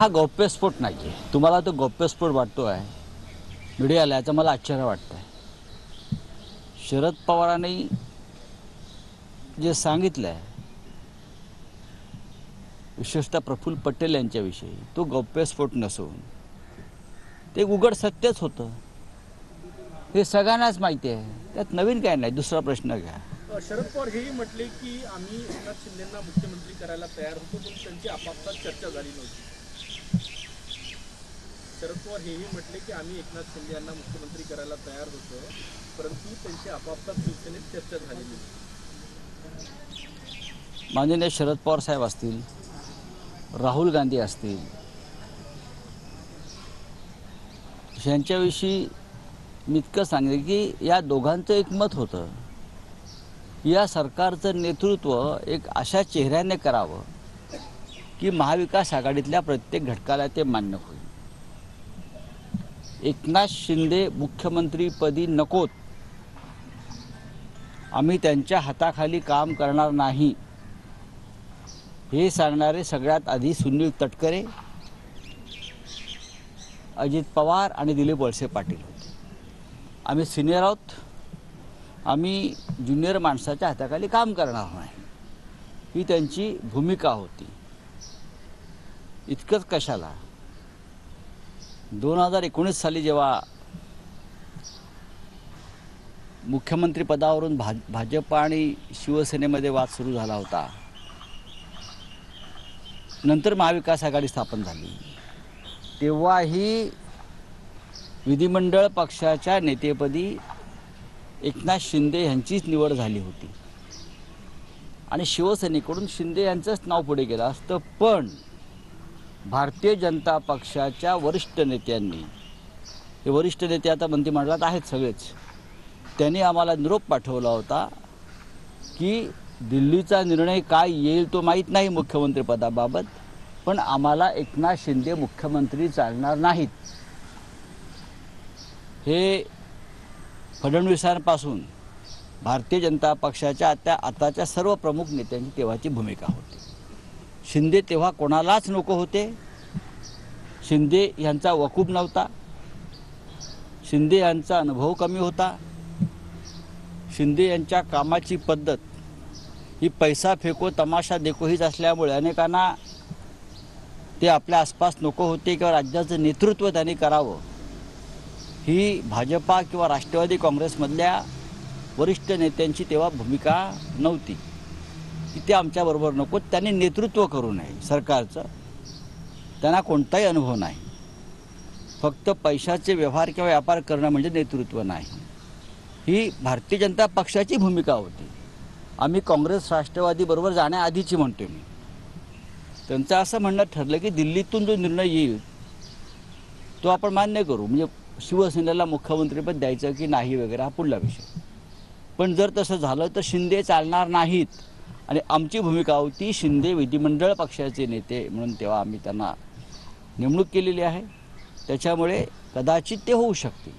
हा गौप्यस्फोट नाही आहे. तुम्हाला तो गौप्यस्फोट वाटतो आहे मीडियाला, याचं मला आश्चर्य वाटतं आहे. शरद पवारांनी जे सांगितलं आहे विशेषतः प्रफुल्ल पटेल यांच्याविषयी, तो गौप्यस्फोट नसून ते उघड सत्यच होतं. हे सगळ्यांनाच माहिती आहे, त्यात नवीन काय नाही. दुसरा प्रश्न घ्या. शरद पवार हेही म्हटले की आम्ही एकनाथ शिंदेंना मुख्यमंत्री करायला तयार होतो, पण त्यांची आपापसात चर्चा झाली नव्हती. शरद पवार हेही म्हटले की आम्ही एकनाथ शिंदे यांना मुख्यमंत्री करायला तयार होतो, परंतु त्यांची आपापसात शिवसेनेत चर्चा झाली नव्हती. माननीय शरद पवार साहेब असतील, राहुल गांधी असतील, यांच्याविषयी मी इतकं सांगितलं की या दोघांचं एक मत होतं, या सरकारचं नेतृत्व एक अशा चेहऱ्याने करावं की महाविकास आघाडीतल्या प्रत्येक घटकाला ते मान्य होईल. एकनाथ शिंदे मुख्यमंत्रीपदी नकोत, आम्ही त्यांच्या हाताखाली काम करणार नाही, हे सांगणारे सगळ्यात आधी सुनील तटकरे, अजित पवार आणि दिलीप वळसे पाटील होते. आम्ही सिनियर आहोत, आम्ही ज्युनियर माणसाच्या हाताखाली काम करणार नाही, ही त्यांची भूमिका होती. इतकंच कशाला 2019 साली जेव्हा मुख्यमंत्रीपदावरून भाजप आणि शिवसेनेमध्ये वाद सुरू झाला होता, नंतर महाविकास आघाडी स्थापन झाली, तेव्हाही विधिमंडळ पक्षाच्या नेतेपदी एकनाथ शिंदे यांचीच निवड झाली होती आणि शिवसेनेकडून शिंदे यांचंच नाव पुढे गेलं असतं. पण भारतीय जनता पक्षाच्या वरिष्ठ नेत्यांनी, हे वरिष्ठ नेते आता मंत्रिमंडळात आहेत सगळेच, त्यांनी आम्हाला निरोप पाठवला होता की दिल्लीचा निर्णय काय येईल तो माहीत नाही मुख्यमंत्रीपदाबाबत, पण आम्हाला एकनाथ शिंदे मुख्यमंत्री चालणार नाहीत. हे फडणवीसांपासून भारतीय जनता पक्षाच्या आताच्या सर्व प्रमुख नेत्यांची तेव्हाची भूमिका होती. शिंदे तेव्हा कोणालाच नको होते. शिंदे यांचा वकूब नव्हता, शिंदे यांचा अनुभव कमी होता, शिंदे यांच्या कामाची पद्धत ही पैसा फेको तमाशा देखो हीच असल्यामुळे अनेकांना ते आपल्या आसपास नको होते किंवा राज्याचं नेतृत्व त्यांनी करावं ही भाजपा किंवा राष्ट्रवादी काँग्रेसमधल्या वरिष्ठ नेत्यांची तेव्हा भूमिका नव्हती की ते आमच्याबरोबर नको, त्यांनी नेतृत्व करू नये सरकारचं, त्यांना कोणताही अनुभव नाही. फक्त पैशाचे व्यवहार किंवा व्यापार करणं म्हणजे नेतृत्व नाही, ही भारतीय जनता पक्षाची भूमिका होती. आम्ही काँग्रेस राष्ट्रवादीबरोबर जाण्याआधीची म्हणतोय मी. त्यांचं असं म्हणणं ठरलं की दिल्लीतून जो निर्णय येईल तो आपण मान्य करू, म्हणजे शिवसेनेला मुख्यमंत्रीपद द्यायचं की नाही वगैरे हा पुढला विषय. पण जर तसं झालं तर शिंदे चालणार नाहीत आणि आमची भूमिका होती शिंदे विधिमंडळ पक्षाचे नेते म्हणून तेव्हा आम्ही त्यांना नेमणूक केलेली आहे, त्याच्यामुळे कदाचित ते होऊ शकते.